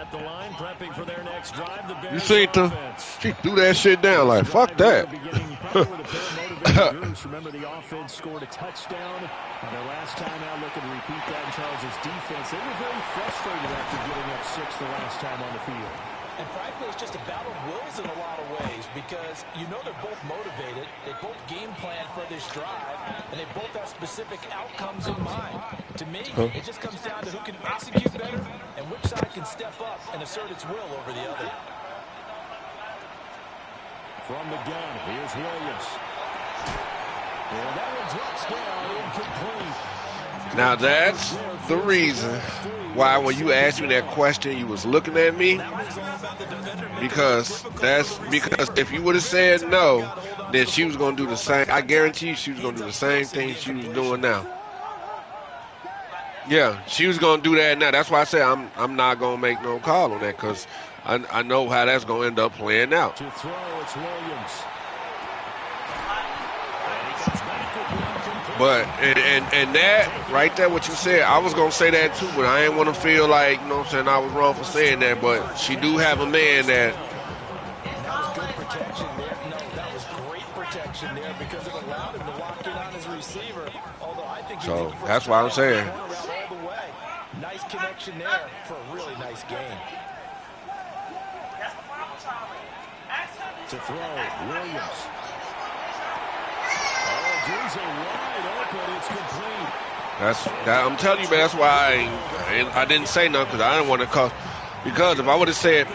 at the line, prepping for their next drive. The Bears You seen the she threw that shit down like fuck that. Remember, the offense scored a touchdown, and their last time out looking to repeat that in Charles' defense. They were very frustrated after giving up 6 the last time on the field. And frankly, it's just a battle of wills in a lot of ways because you know they're both motivated, they both game plan for this drive, and they both have specific outcomes in mind. To me, it just comes down to who can execute better and which side can step up and assert its will over the other. From the gun, here's Williams. And that one drops down, incomplete. Now that's the reason why when you asked me that question, you was looking at me. Because if you would have said no, then she was gonna do the same. I guarantee you she was gonna do the same thing she was doing now. Yeah, she was gonna do that now. That's why I said I'm not gonna make no call on that because I know how that's gonna end up playing out. To throw, it's Williams. But and that right there, what you said, I was gonna say that too, but I didn't want to feel like, you know what I'm saying, I was wrong for saying that. But she do have a man that. That was good protection there. No, that was great protection there because it allowed him to lock in on his receiver. Although I think so that's why I'm saying. All the way. Nice connection there for a really nice game. To throw, Williams. Wide open, it's complete. I'm telling you, man, that's why I didn't say nothing because I didn't want to call. Because if I would have said,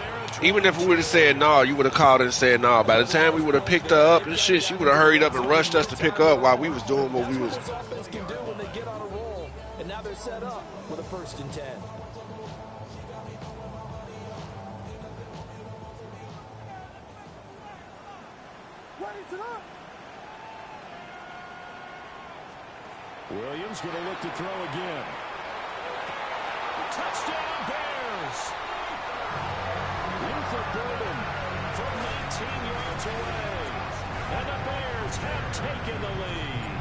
even if we would have said no, you would have called and said no. By the time we would have picked her up and shit, she would have hurried up and rushed us to pick her up while we was doing what we was. And now they're set up with a 1st and 10. Williams going to look to throw again. Touchdown Bears! Luther Burden from 19 yards away. And the Bears have taken the lead.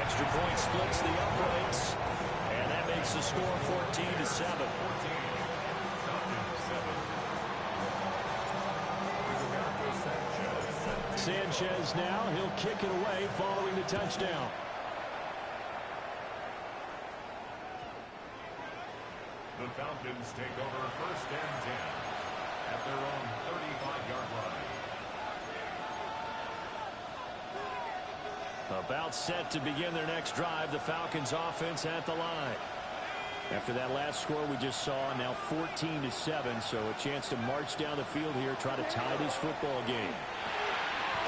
Extra point splits the uprights. And that makes the score 14-7. Sanchez now, he'll kick it away following the touchdown. The Falcons take over 1st and 10 at their own 35-yard line. About set to begin their next drive, the Falcons offense at the line. After that last score we just saw, now 14-7, so a chance to march down the field here, try to tie this football game.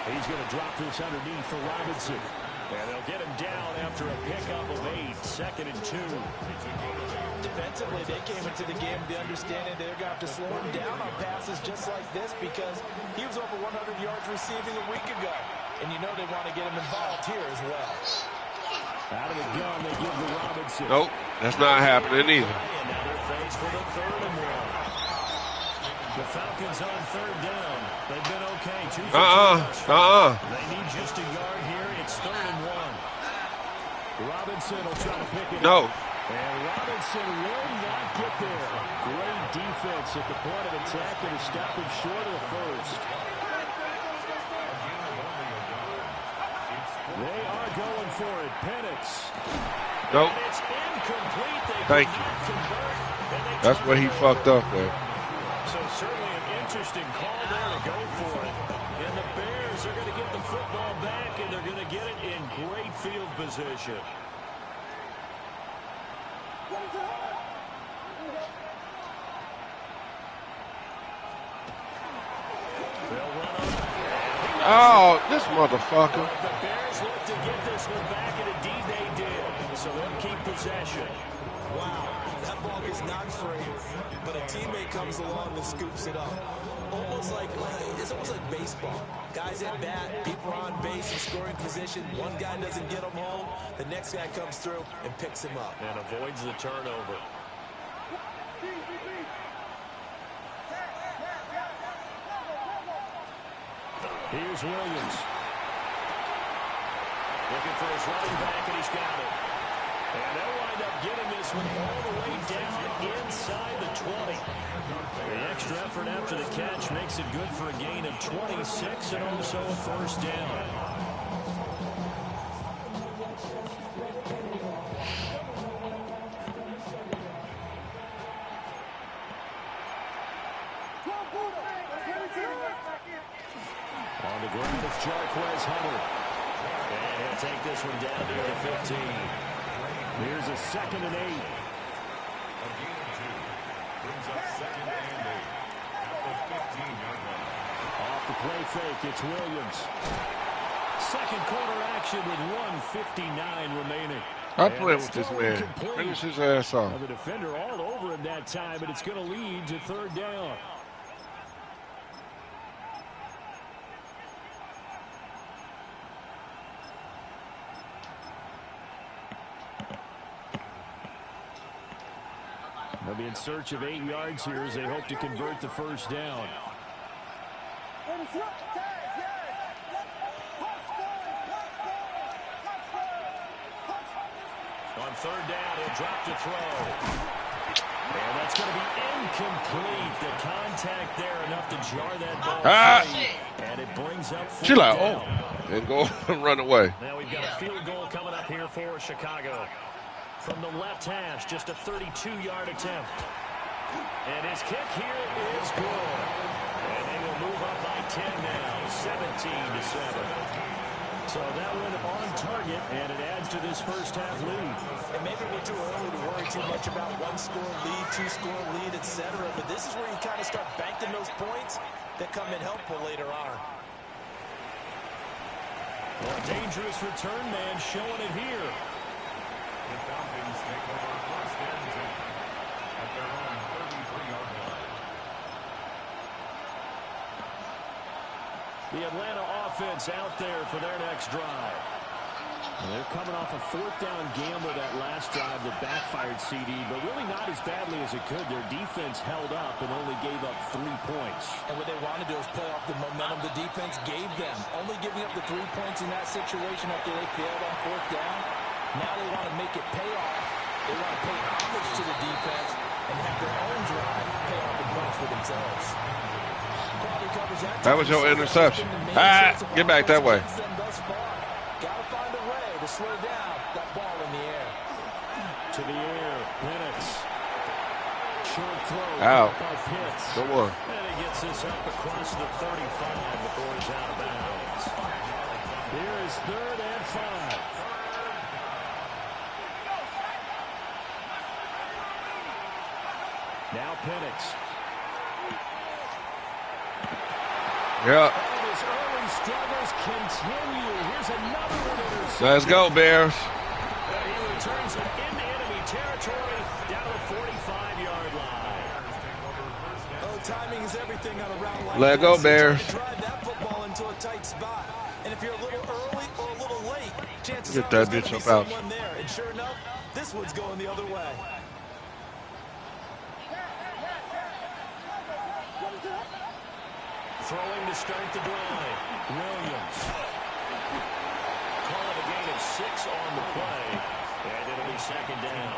He's going to drop this underneath for Robinson. And they'll get him down after a pickup of 8, 2nd and 2. Defensively, they came into the game with the understanding they're going to have to slow him down on passes just like this because he was over 100 yards receiving a week ago. And you know they want to get him involved here as well. Out of the gun, they give to Robinson. Nope, that's not happening either. And now they're faced with a 3rd and 1. The Falcons on 3rd down. They've been okay. 2 for 2. They need just a yard here. It's 3rd and 1. Robinson will try to pick it up. And Robinson will not get there. Great defense at the point of attack and is stopping short of the 1st. They are going for it. Penix. Nope. And it's incomplete. Thank you. That's where he fucked up there. So certainly an interesting call there to go for it. And the Bears are going to get the football back, and they're going to get it in great field position. Oh, this motherfucker. The Bears look to get this one back, and indeed they did. So they'll keep possession. Wow, that ball gets knocked free, but a teammate comes along and scoops it up. It's almost like baseball. Guys at bat, people are on base in scoring position. One guy doesn't get him home, the next guy comes through and picks him up. And avoids the turnover. Here's Williams. Looking for his running back, and he's got it. And one all the way down inside the 20. The extra effort after the catch makes it good for a gain of 26 and also a first down. On the ground, it's Jarquez Hunter. And he'll take this one down near the 15. Here's a 2nd and 8. A gain of 2. Brings up 2nd and 8 at the 15-yard line. Off the play fake, it's Williams. Second quarter action with 1:59 remaining. I play with this man. Finish his ass off. The defender all over him that time, but it's going to lead to 3rd down. They'll be in search of 8 yards here as they hope to convert the first down. On 3rd down, he'll drop to throw. And that's going to be incomplete. The contact there enough to jar that ball free. And it brings up 4th She like, down. oh, and go and run away. Now we've got a field goal coming up here for Chicago. From the left hash, just a 32-yard attempt. And his kick here is good. And they will move up by 10 now, 17-7. So that one on target, and it adds to this first half lead. And maybe we're too early to worry too much about 1-score lead, 2-score lead, etc. But this is where you kind of start banking those points that come in helpful later on. Well, a dangerous return man showing it here. The Falcons take over 1st and 10 at their own 33-yard line. The Atlanta offense out there for their next drive. And they're coming off a 4th down gamble that last drive that backfired CD, but really not as badly as it could. Their defense held up and only gave up 3 points. And what they want to do is play off the momentum the defense gave them. Only giving up the 3 points in that situation after they failed on 4th down. Now they want to make it pay off. They want to pay homage to the defense and have their own drive pay off the points for themselves. That was your interception. Get back that way. Got to find a way to slow down that ball in the air. To the air, Penix. Short throw. Out. By Pitts. Good one. And he gets this up across the 35 before he's out of bounds. Here is 3rd and 5. Now Penix. Yeah. And his early struggles continue. Here's another one. Let's go, Bears. He returns it into enemy territory down the 45-yard line. Oh, timing is everything on a route like Let go, Bears. Drive that football into a tight spot. And if you're a little early or a little late, chances Get are that there's bitch going to be up out. someone there. And sure enough, this one's going the other way. Throwing to start the drive. Williams. Call it a gain of 6 on the play. And it'll be 2nd down.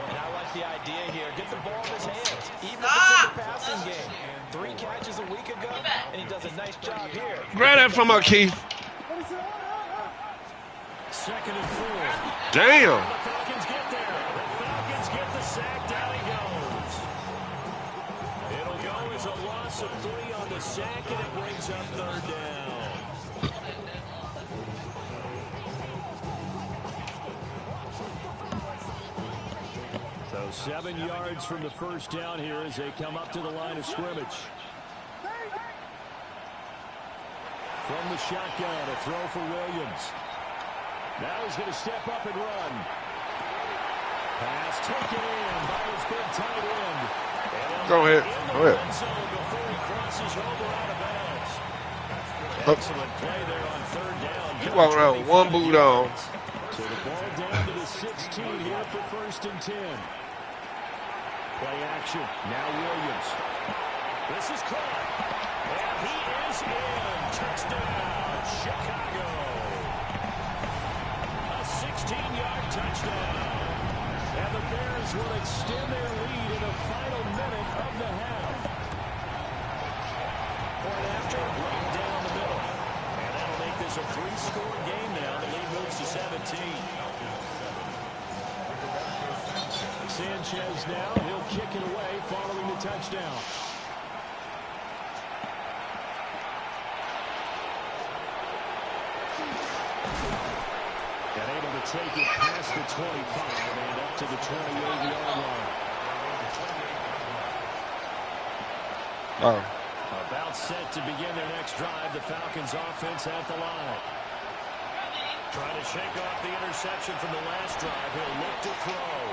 And I like the idea here. Get the ball in his hands, even if it's in the passing game. 3 catches a week ago, and he does a nice job here. Grab that from our Keith. 2nd and 4. Damn. The Falcons get there. The Falcons get the sack. Down he goes. It'll go as a loss of 3 on the sack, and it brings up 3rd down. So 7 yards from the first down here as they come up to the line of scrimmage. From the shotgun, a throw for Williams. Now he's going to step up and run. Pass taken in by his big tight end. Go ahead. Go ahead. Before he crosses over out of bounds. Excellent play there on 3rd down. You walk around with one boot on. So the ball down to the 16 here for 1st and 10. Play action. Now Williams. This is caught. And he is in. Touchdown, Chicago. A 16-yard touchdown. And the Bears Falcons will extend their lead in the final minute of the half. Point after, right down the middle. And that'll make this a 3-score game now. The lead moves to 17. Sanchez now, he'll kick it away following the touchdown. And able to take it past the 25 and up to the 28-yard line. About set to begin their next drive. The Falcons offense at the line. Trying to shake off the interception from the last drive. He'll look to throw.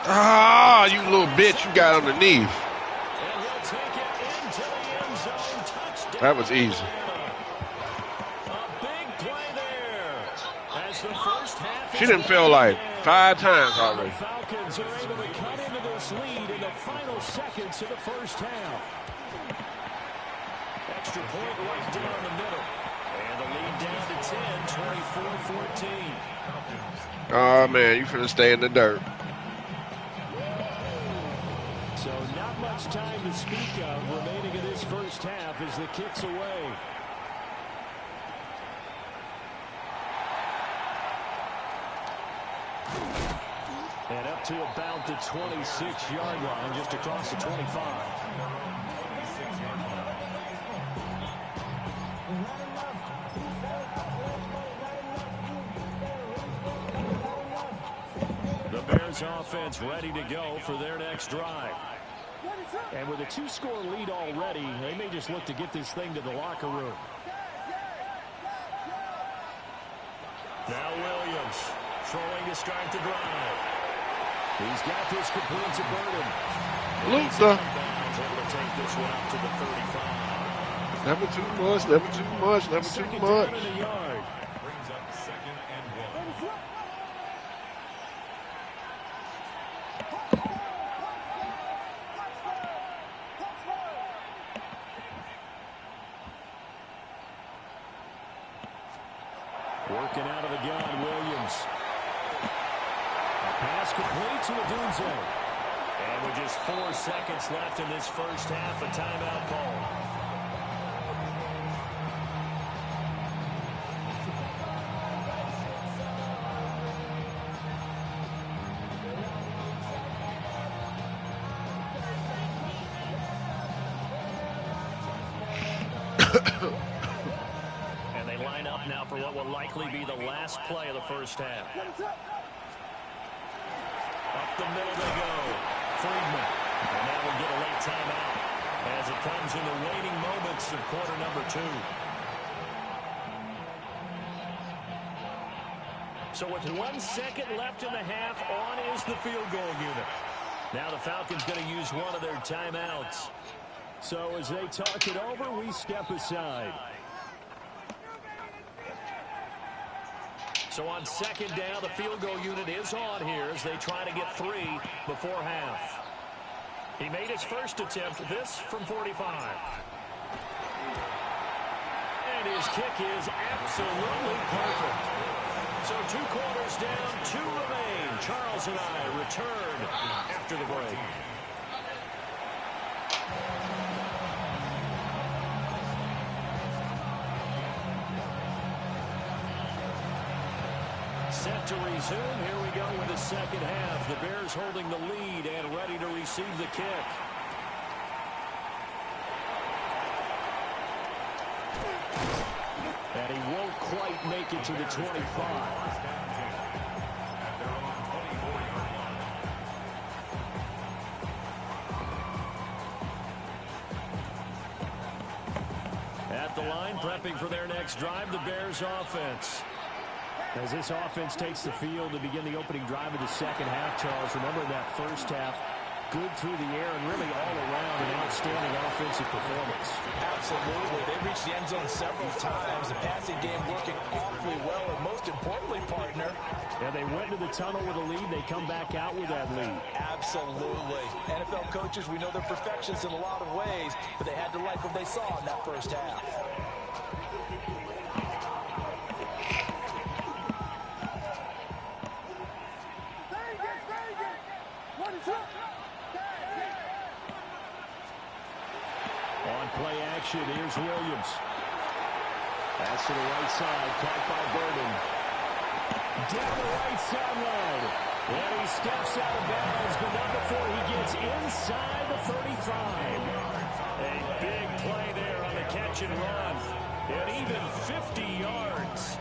Ah, you little bitch, you got underneath. And he'll take it into the end zone. Touchdown. That was easy. A big play there. As the first half She didn't feel like 5 times the already. Falcons are able to cut into this lead in the final seconds of the first half. Extra point right down the middle. And the lead down to 10, 24-14. Oh, man, you finna stay in the dirt. So not much time to speak of remaining in this first half as the kick's away. And up to about the 26-yard line, just across the 25. The Bears offense ready to go for their next drive. And with a 2-score lead already, they may just look to get this thing to the locker room. Now Williams throwing to start the drive. He's got this complete to Burden. Luther. Able to take this one up to the 35. Never too much, never too much, never too Second much. down and a yard. Brings up 2nd and 1. Working out of the gun, Williams. A pass complete to Odunze. And with just 4 seconds left in this first half, a timeout call. And they line up now for what will likely be the last play of the first half. Up the middle they go. Friedman. And now we'll get a late timeout as it comes in the waning moments of quarter number 2. So with 1 second left in the half, on is the field goal unit. Now the Falcons going to use one of their timeouts. So as they talk it over, we step aside. So on second down, the field goal unit is on here as they try to get 3 before half. He made his first attempt, this from 45. And his kick is absolutely perfect. So 2 quarters down, 2 remain. Charles and I return after the break. Set to resume. Here we go with the second half. The Bears holding the lead and ready to receive the kick. And he won't quite make it to the 25. At the line, prepping for their next drive, the Bears offense. As this offense takes the field to begin the opening drive of the second half, Charles, remember that first half, good through the air and really all around an outstanding offensive performance. Absolutely. They reached the end zone several times. The passing game working awfully well, and most importantly, partner. Yeah, they went to the tunnel with a lead. They come back out with that lead. Absolutely. NFL coaches, we know they're perfectionists in a lot of ways, but they had to like what they saw in that first half. play action. Here's Williams. Pass to the right side, caught by Burden. Down the right sideline. And he steps out of bounds, but not before he gets inside the 35. A big play there on the catch and run. And even 50 yards.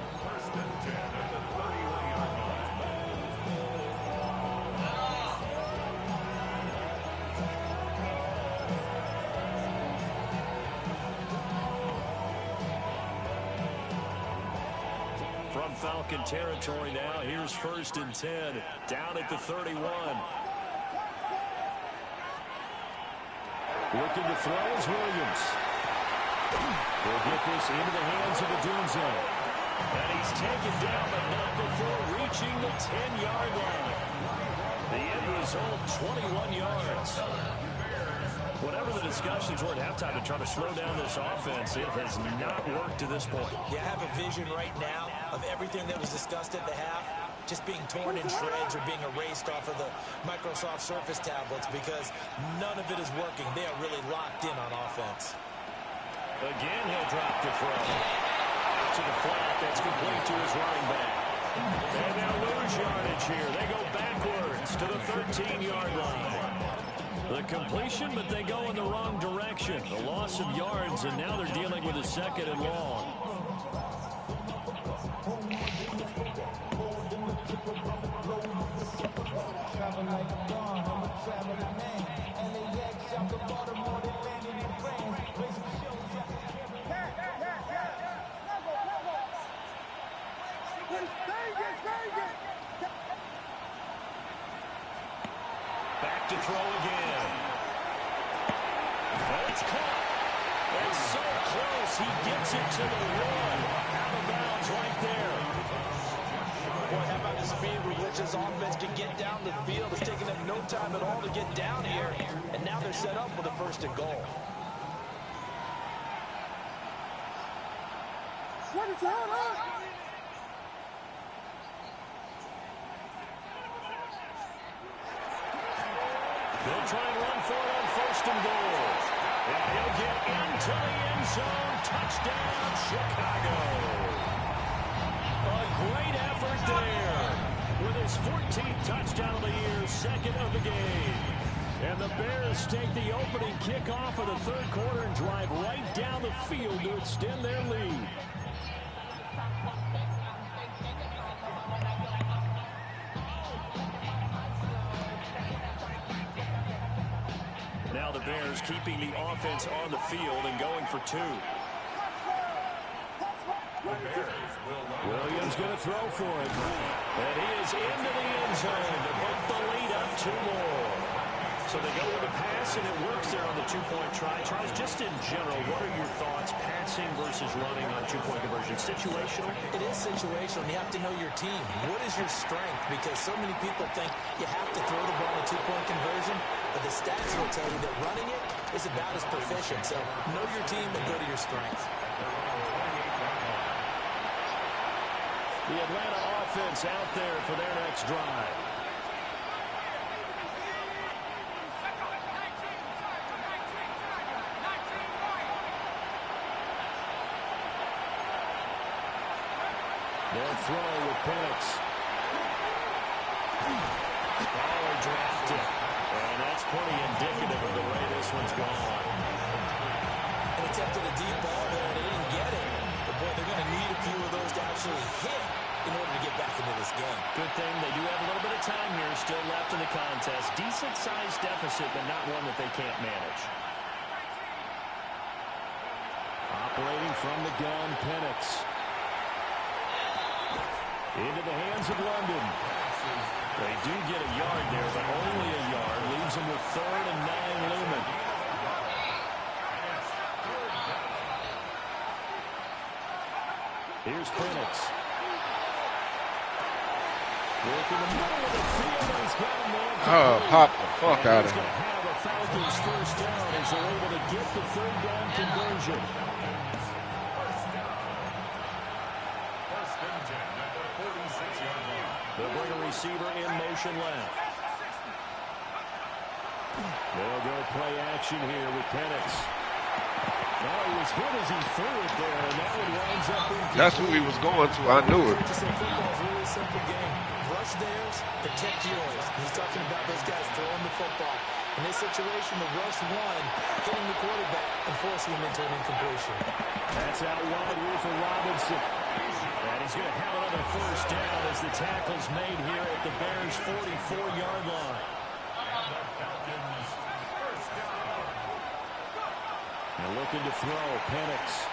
From Falcon territory now, here's 1st and 10, down at the 31. Looking to throw is Williams. He'll get this into the hands of the Dunzo. And he's taken down, but not before reaching the 10-yard line. The end result, 21 yards. Whatever the discussions were at halftime to try to slow down this offense, it has not worked to this point. Yeah, I have a vision right now of everything that was discussed at the half just being torn in shreds or being erased off of the Microsoft Surface tablets because none of it is working. They are really locked in on offense. Again, he'll drop the throw. To the flat, that's complete to his running back. And they'll lose yardage here. They go backwards to the 13-yard line. The completion, but they go in the wrong direction. The loss of yards, and now they're dealing with a 2nd and long. Back to throw again. And it's caught. It's so close. He gets it to the 1. Out of bounds right there. Boy, how about the speed with which this offense can get down the field? It's taken them no time at all to get down here. And now they're set up with a 1st and goal. What is that? They'll try and run for it on 1st and goal. And he'll get into the end zone. Touchdown, Chicago. A great effort there. With his 14th touchdown of the year, 2nd of the game. And the Bears take the opening kickoff of the 3rd quarter and drive right down the field to extend their lead. Now the Bears keeping the offense on the field and going for 2. Williams going to throw for it. And he is into the end zone to bump the lead up 2 more. So they go with a pass, and it works there on the 2-point try. Charles, just in general, what are your thoughts, passing versus running on 2-point conversion? Situational? It is situational. You have to know your team. What is your strength? Because so many people think you have to throw the ball in a 2-point conversion, but the stats will tell you that running it is about as proficient. So know your team and go to your strength. The Atlanta offense out there for their next drive. They'll throw with Penix. Power dropped it. And that's pretty indicative of the way this one's gone. And attempted a deep ball there, and he didn't get it. But, boy, they're going to need a few of those to actually hit in order to get back into this game. Good thing they do have a little bit of time here still left in the contest. Decent-sized deficit, but not one that they can't manage. Operating from the gun, Penix. Into the hands of London. They do get a yard there, but only a yard. Leaves them with 3rd and 9, Lumen. Here's Penix. Working the middle of the field, and he's got a man. Oh, pop the fuck out of He's here. going to have a Falcons 1st down as they're able to get the 3rd down conversion. They'll bring a receiver in motion left. They'll go play action here with Penix. he was hit as he threw it there, and that one winds up incomplete. That's who he was going to. I knew it. Football is a really simple game. Rush theirs, protect yours. He's talking about those guys throwing the football. In this situation, the rush one, hitting the quarterback and forcing him into an incompletion. That's out wide here for Robinson. And he's going to have another first down as the tackle's made here at the Bears' 44-yard line. And looking to throw, Penix.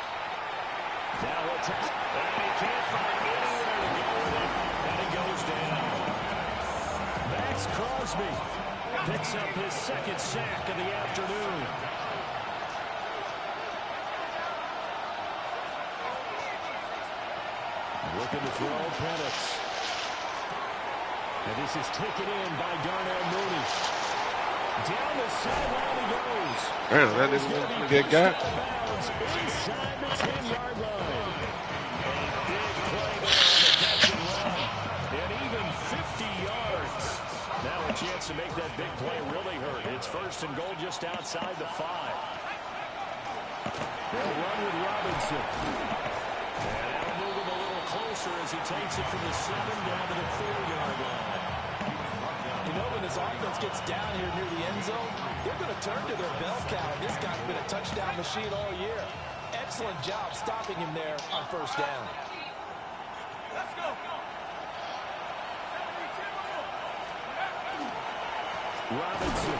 Now attack. And he can't find anywhere to go with it. And he goes down. Max Crosby picks up his second sack of the afternoon. Looking to throw, Penix. And this is taken in by Darnell Mooney. Down the sideline he goes. Man, that didn't get got. Inside the 10-yard line. A big play there on the catch and run. And even 50 yards. Now a chance to make that big play really hurt. It's first and goal just outside the 5. They'll run with Robinson. And that'll move him a little closer as he takes it from the 7 down to the 4-yard line. You know, when this offense gets down here near the end zone, they're going to turn to their bell cow. This guy's been a touchdown machine all year. Excellent job stopping him there on first down. Let's go. Robinson.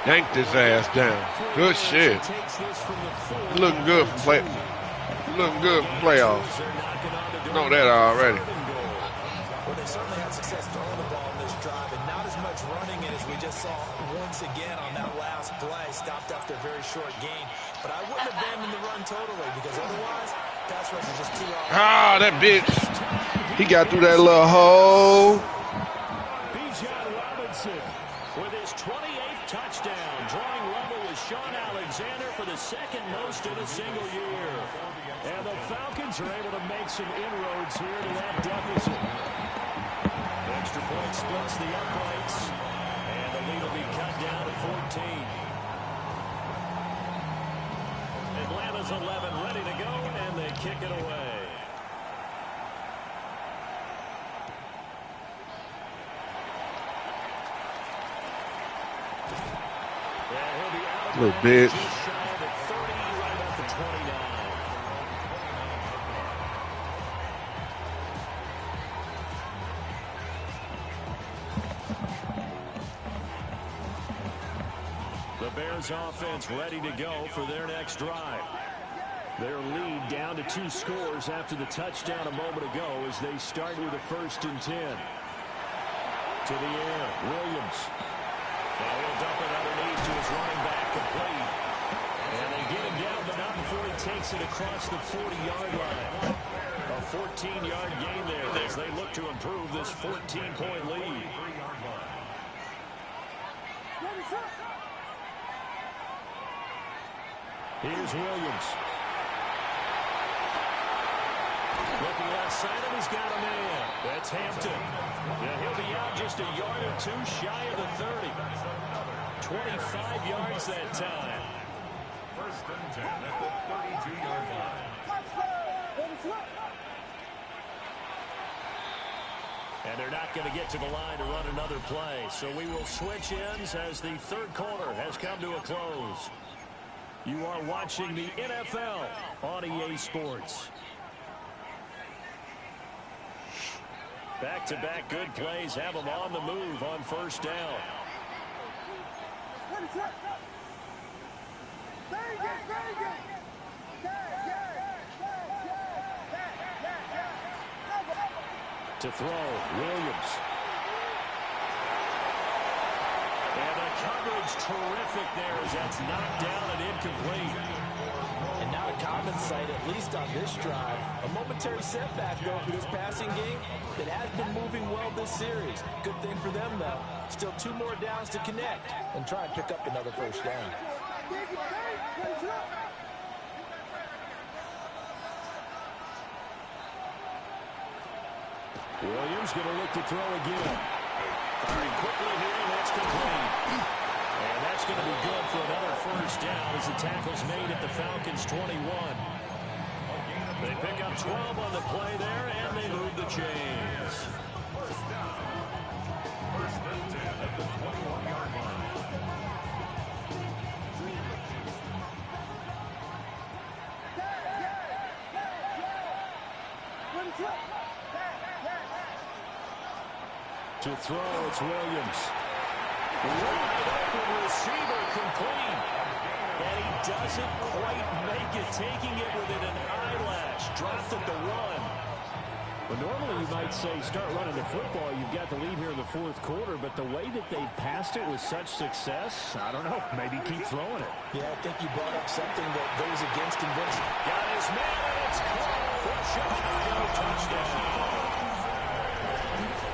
Yanked his ass down. Good shit. Looking good for play. Looking good for playoffs. Know that already. Well, they certainly had success throwing the ball in this drive, and not as much running it as we just saw once again on that last play. Stopped after a very short gain. But I wouldn't abandon the run totally, because otherwise, pass rush is just too hard. Ah, that bitch. He got through that little hole. Bijan Robinson with his 28th touchdown, drawing level with Sean Alexander for the second most in a single year. And the Falcons are able to make some inroads here to that deficit. Extra point splits the uprights, and the lead will be cut down to 14. Atlanta's 11 ready to go, and they kick it away. Little bitch. The Bears offense ready to go for their next drive. Their lead down to 2 scores after the touchdown a moment ago as they start with a 1st and 10. To the air, Williams. And he'll dump it underneath to his running back, complete. And they get him down, but not before he takes it across the 40-yard line. A 14-yard gain there as they look to improve this 14-point lead. Here's Williams. Looking left side, and he's got a man. That's Hampton. And he'll be out just a yard or 2 shy of the 30. 25 yards that time. 1st and 10 at the 32-yard line. And they're not going to get to the line to run another play. So we will switch ends as the 3rd quarter has come to a close. You are watching the NFL on EA Sports. Back-to-back good plays have them on the move on 1st down. To throw, Williams. And the coverage terrific there as that's knocked down and incomplete. And not a common sight, at least on this drive. A momentary setback, though, for this passing game that has been moving well this series. Good thing for them, though. Still 2 more downs to connect and try and pick up another 1st down. Williams going to look to throw again. Firing quickly here, and that's complete. And that's going to be good for another first down as the tackle's made at the Falcons' 21. They pick up 12 on the play there, and they move the chains. First and 10 at the 21-yard line. To throw, it's Williams. Wide open receiver complete. And he doesn't quite make it, taking it within an eyelash. Dropped at the 1. Well, normally you might say start running the football. You've got the lead here in the fourth quarter, but the way that they passed it with such success, I don't know, maybe keep throwing it. Yeah, I think you brought up something that goes against convention. Got his man, and it's called for Chicago touchdown.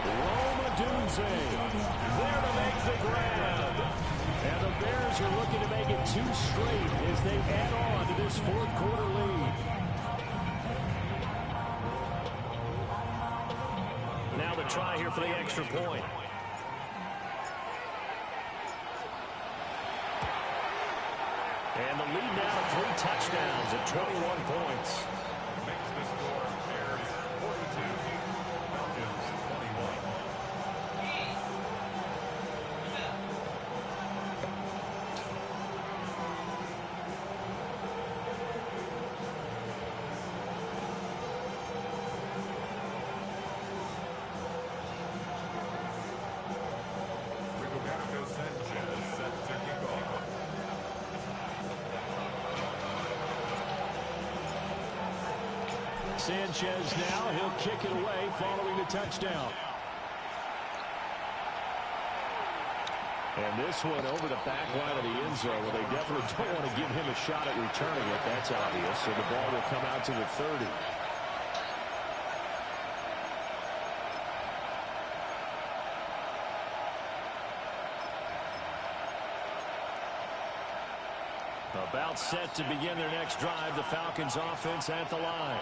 Roma Dunze there to make the grab. And the Bears are looking to make it 2 straight as they add on to this fourth quarter lead. Now the try here for the extra point. And the lead now to 3 touchdowns at 21 points. Makes the score. Bears 42. Falcons 21. Rigoberto Sanchez set to kick off. Sanchez now, he'll kick it away following the touchdown. And this one over the back line of the end zone. Well, they definitely don't want to give him a shot at returning it. That's obvious. So the ball will come out to the 30. About set to begin their next drive, the Falcons offense at the line.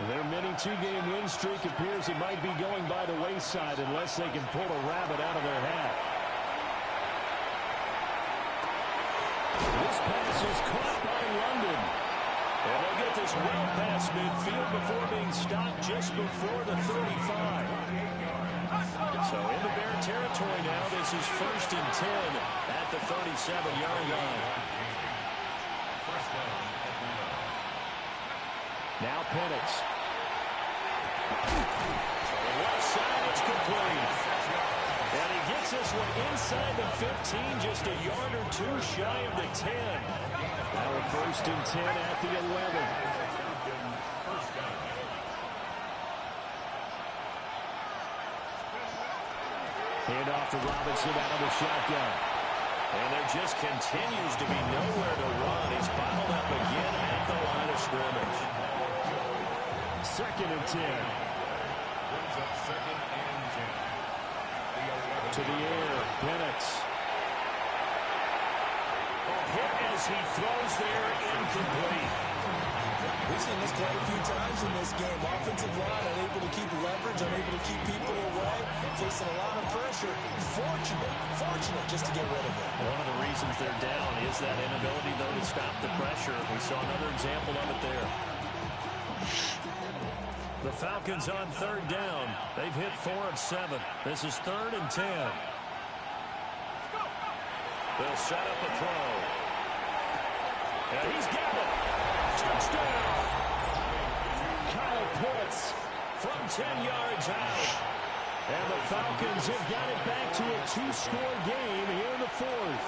Their mini 2-game win streak appears it might be going by the wayside unless they can pull a rabbit out of their hat. This pass is caught by London. And they'll get this well past midfield before being stopped just before the 35. So into Bear territory now. This is 1st and 10 at the 37-yard line. Now Penix. Left side, it's complete. And he gets this one inside the 15, just a yard or 2 shy of the 10. Now a 1st and 10 at the 11. Hand off to Robinson out of the shotgun. And there just continues to be nowhere to run. He's bottled up again at the line of scrimmage. 2nd and 10. Brings up 2nd and 10. To the air, Penix. A hit as he throws there, incomplete. We've seen this quite a few times in this game. Offensive line unable to keep leverage, unable to keep people away, facing a lot of pressure. Fortunate just to get rid of it. One of the reasons they're down is that inability, though, to stop the pressure. We saw another example of it there. The Falcons on 3rd down. They've hit 4 of 7. This is 3rd and 10. They'll set up a throw. And he's got it. Touchdown. Kyle Pitts from 10 yards out. And the Falcons have got it back to a 2-score game here in the 4th.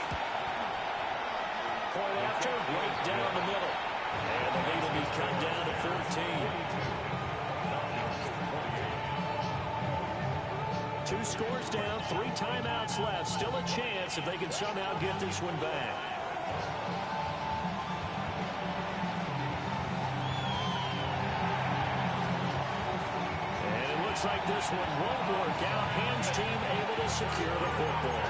Point after, right down the middle. And the lead will be cut down to 14. 2 scores down, 3 timeouts left. Still a chance if they can somehow get this one back. And it looks like this one won't work out. Ham's team able to secure the football.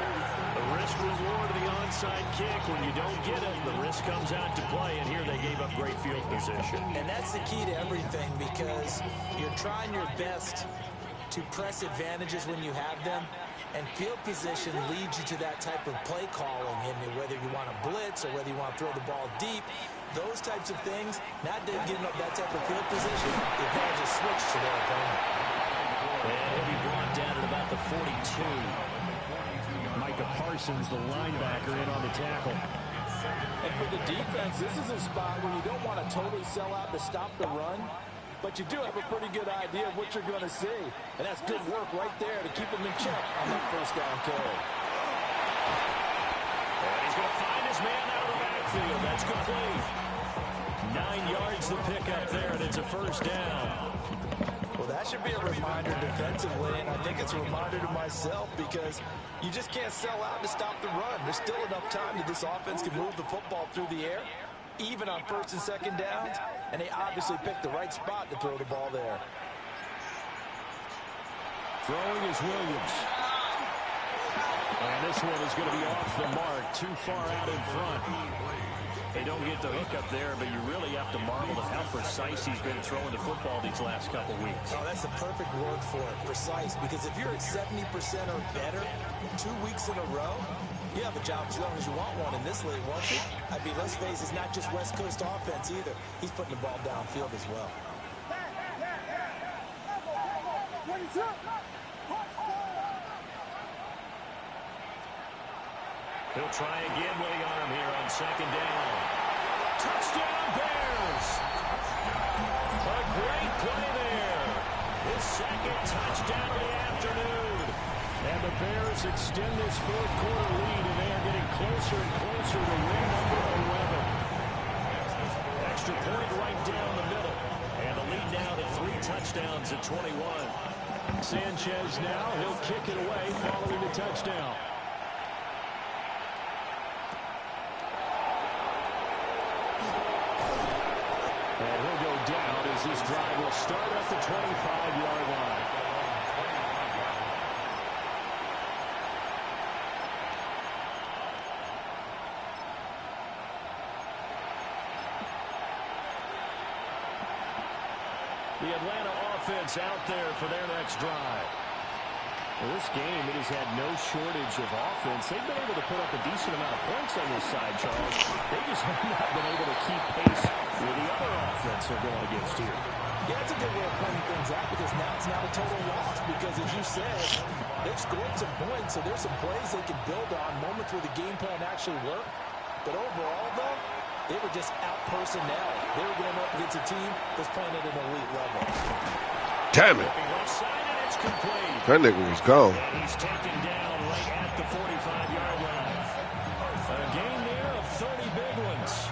The risk-reward of the onside kick. When you don't get it, the risk comes out to play. And here they gave up great field position. And that's the key to everything, because you're trying your best to press advantages when you have them, and field position leads you to that type of play calling. And whether you want to blitz or whether you want to throw the ball deep, those types of things, not giving up that type of field position, the advantage is switched to their opponent. And he'll be brought down at about the 42. Micah Parsons, the linebacker, in on the tackle. And for the defense, this is a spot where you don't want to totally sell out to stop the run, but you do have a pretty good idea of what you're going to see. And that's good work right there to keep them in check on that first down carry. And he's going to find his man out of the backfield. That's complete. 9 yards to pick up there, and it's a first down. Well, that should be a reminder defensively, and I think it's a reminder to myself because you just can't sell out to stop the run. There's still enough time that this offense can move the football through the air, even on first and second downs, and they obviously picked the right spot to throw the ball there. Throwing is Williams. And this one is going to be off the mark, too far out in front. They don't get the hook up there, but you really have to marvel at how precise he's been throwing the football these last couple weeks. Oh, that's the perfect word for it, precise, because if you're at 70% or better 2 weeks in a row, you have a job as long as you want one in this league, won't you? I mean, let's face it, it's not just West Coast offense either. He's putting the ball downfield as well. He'll try again with the arm here on second down. Touchdown, Bears! A great play there. His second touchdown of the afternoon. And the Bears extend this fourth quarter lead, and they are getting closer and closer to win number 11. Extra point right down the middle. And the lead now to 3 touchdowns at 21. Sanchez now, he'll kick it away following the touchdown. And he'll go down as this drive will start at the 25-yard line. The Atlanta offense out there for their next drive. Well, this game, it has had no shortage of offense. They've been able to put up a decent amount of points on this side, Charles. They just have not been able to keep pace with the other offense they're going against here. Yeah, it's a good way of pointing things out because now it's not a total loss because, as you said, they've scored some points, so there's some plays they can build on, moments where the game plan actually worked. But overall, though, they were just out personnel. They were going up against a team that's playing at an elite level. Damn it. That nigga was gone. And he's taken down right at the 45-yard line. A gain there of 30 big ones.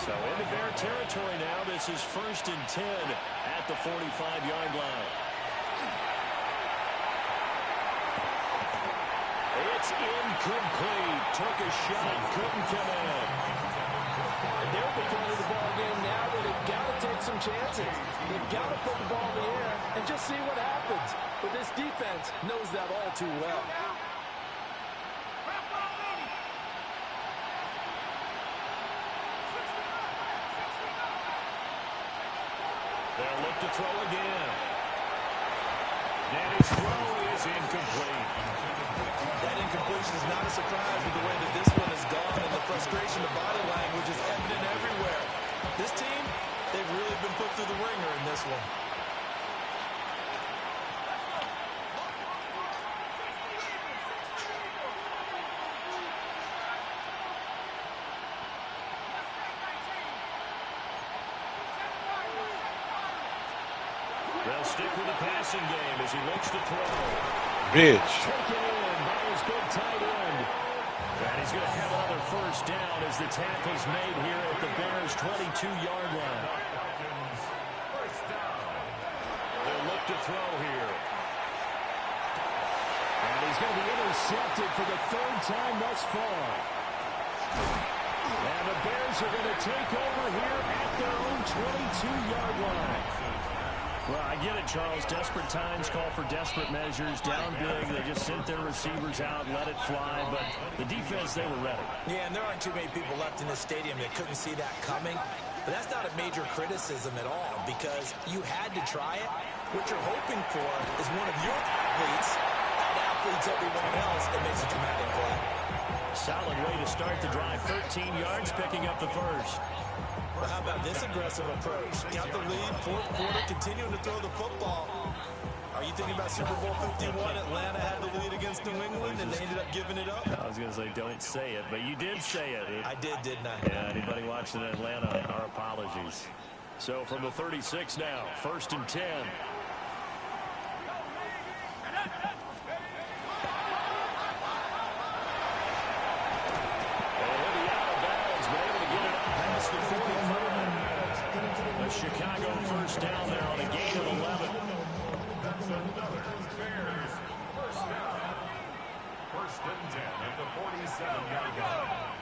So into Bear territory now. This is 1st and 10 at the 45-yard line. It's incomplete. Took a shot. Couldn't come in. And they're at the point of the ball game now where they've got to take some chances. They've got to put the ball in the air and just see what happens. But this defense knows that all too well. They'll look to throw again. And his throw is incomplete. That incompletion is not a surprise with the way that this one has gone, and the frustration, the body language is evident everywhere. This team, they've really been put through the ringer in this one. They'll stick with the passing game as he looks to throw. Bitch. Taken in by his big tight end. And he's going to have another first down as the tackle's made here at the Bears' 22-yard line. They'll look to throw here. And he's going to be intercepted for the 3rd time thus far. And the Bears are going to take over here at their own 22-yard line. Well, I get it, Charles. Desperate times call for desperate measures. Down big, they just sent their receivers out, let it fly. But the defense, they were ready. Yeah, and there aren't too many people left in this stadium that couldn't see that coming. But that's not a major criticism at all because you had to try it. What you're hoping for is one of your athletes out-athletes everyone else and makes a dramatic play. Solid way to start the drive. 13 yards, picking up the first. Well, how about this aggressive approach? Count the lead, fourth quarter, continuing to throw the football. Are you thinking about Super Bowl 51? Atlanta had the lead against New England, and they ended up giving it up? I was going to say, don't say it, but you did say it. I did, didn't I? Yeah, anybody watching Atlanta, our apologies. So from the 36 now, 1st and 10. Chicago first down there on a gain of 11. That's another Bears first down. 1st and 10 at the 47-yard line.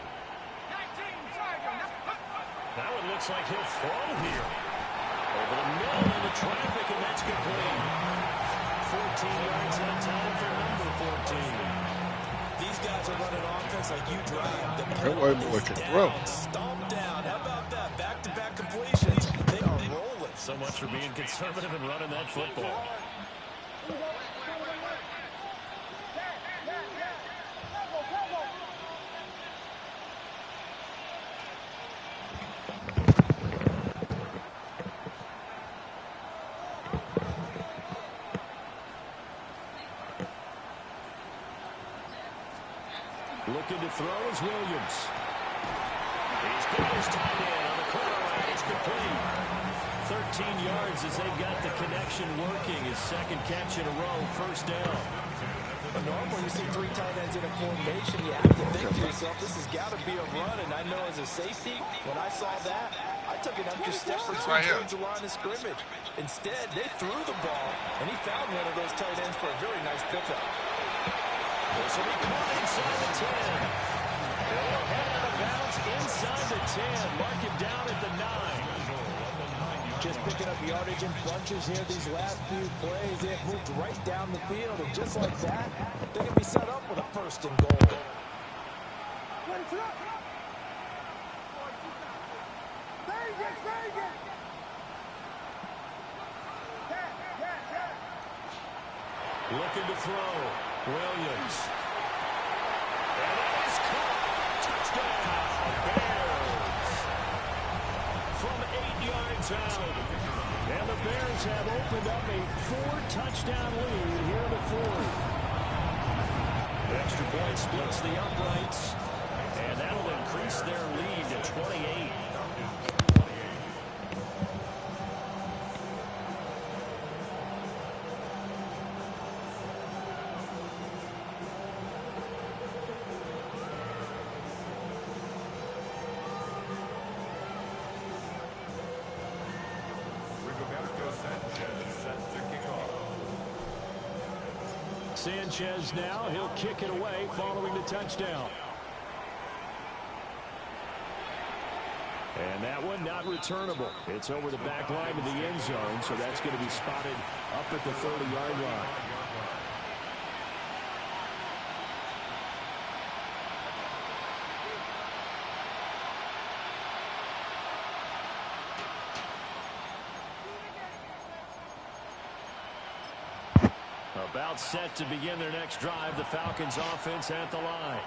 Now it looks like he'll throw here. Over the middle of the traffic, and that's complete. 14 yards on time for number 14. These guys are running offense like you drive. The That white boy can throw. Stomp down. How about that? Back-to-back completions. They are rolling. So much for being conservative and running that football. Looking to throw is Williams. He's got his tight end on the corner right. It's complete. 13 yards as they've got the connection working. His second catch in a row, first down. But normally you see 3 tight ends in a formation, you have to think to yourself, this has got to be a run. And I know as a safety, when I saw that, I took an extra step or two towards the line of scrimmage. Instead, they threw the ball, and he found one of those tight ends for a very nice pickup. This will be caught inside the 10. They'll head out of bounds inside the 10. Mark him down at the 9. Just picking up yardage in bunches here these last few plays. They have moved right down the field, and just like that, they can be set up with a 1st and goal. Looking to throw. Williams. And that is caught. Touchdown, Bears. From 8 yards out. And the Bears have opened up a 4-touchdown lead here in the 4th. The extra point splits the uprights. And that'll increase their lead to 28. Sanchez now, he'll kick it away following the touchdown. And that one not returnable. It's over the back line of the end zone, so that's going to be spotted up at the 30-yard line. About set to begin their next drive. The Falcons offense at the line.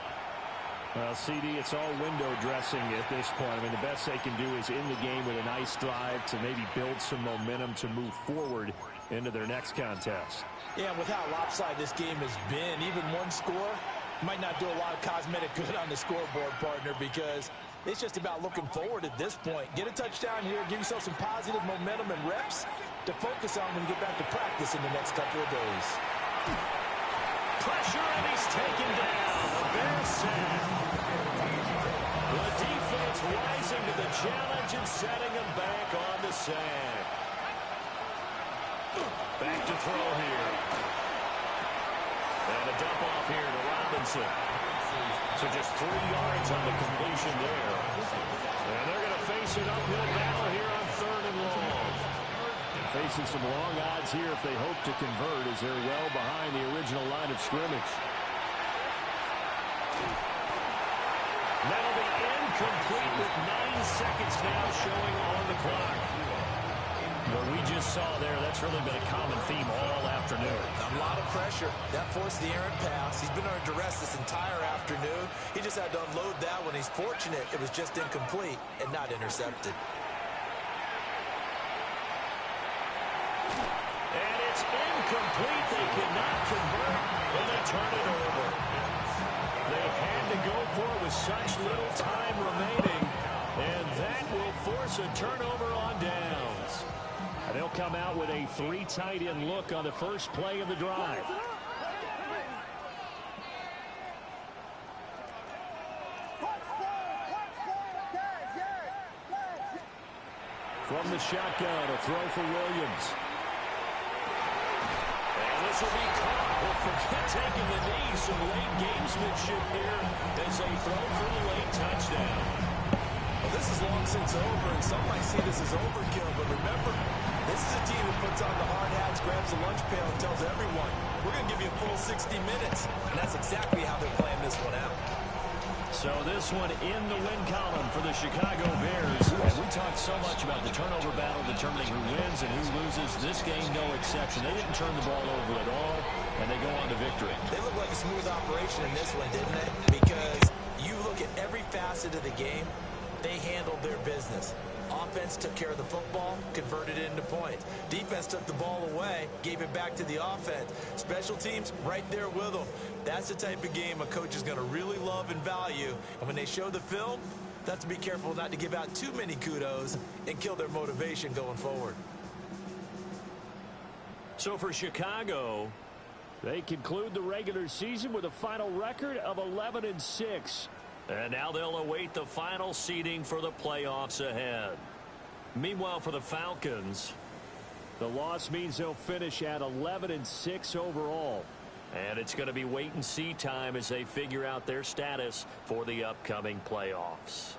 Well, CD, it's all window dressing at this point. I mean, the best they can do is in the game with a nice drive to maybe build some momentum to move forward into their next contest. Yeah, with how lopsided this game has been, even one score might not do a lot of cosmetic good on the scoreboard, partner, because it's just about looking forward at this point. Get a touchdown here, give yourself some positive momentum and reps to focus on when you get back to practice in the next couple of days. Pressure, and he's taken down. The Bears sack. The defense rising to the challenge and setting him back on the sack. Back to throw here. And a dump off here to Robinson. So just 3 yards on the completion there. And they're going to face an uphill battle here on 3rd and long. Facing some long odds here if they hope to convert as they're well behind the original line of scrimmage. That'll be Incomplete with 9 seconds now showing on the clock. What we just saw there, that's really been a common theme all afternoon. A lot of pressure. That forced the errant pass. He's been under duress this entire afternoon. He just had to unload that one. He's fortunate it was just incomplete and not intercepted. And it's incomplete. They cannot convert, and they turn it over. They had to go for it with such little time remaining, and that will force a turnover on downs. And they'll come out with a 3 tight end look on the first play of the drive. From the shotgun, a throw for Williams. And this will be caught. We'll forget taking the knee. Some late gamesmanship here as they throw for the late touchdown. Well, this is long since over, and some might see this as overkill, but remember, this is a team that puts on the hard hats, grabs the lunch pail, and tells everyone, we're going to give you a full 60 minutes. And that's exactly how they're playing this one out. So this one in the win column for the Chicago Bears. And we talked so much about the turnover battle determining who wins and who loses. This game, no exception. They didn't turn the ball over at all, and they go on to victory. They look like a smooth operation in this one, didn't they? Because you look at every facet of the game, they handled their business. Offense took care of the football, converted it into points. Defense took the ball away, gave it back to the offense. Special teams, right there with them. That's the type of game a coach is going to really love and value. And when they show the film, they have to be careful not to give out too many kudos and kill their motivation going forward. So for Chicago, they conclude the regular season with a final record of 11-6. And now they'll await the final seeding for the playoffs ahead. Meanwhile, for the Falcons, the loss means they'll finish at 11-6 overall. And it's going to be wait-and-see time as they figure out their status for the upcoming playoffs.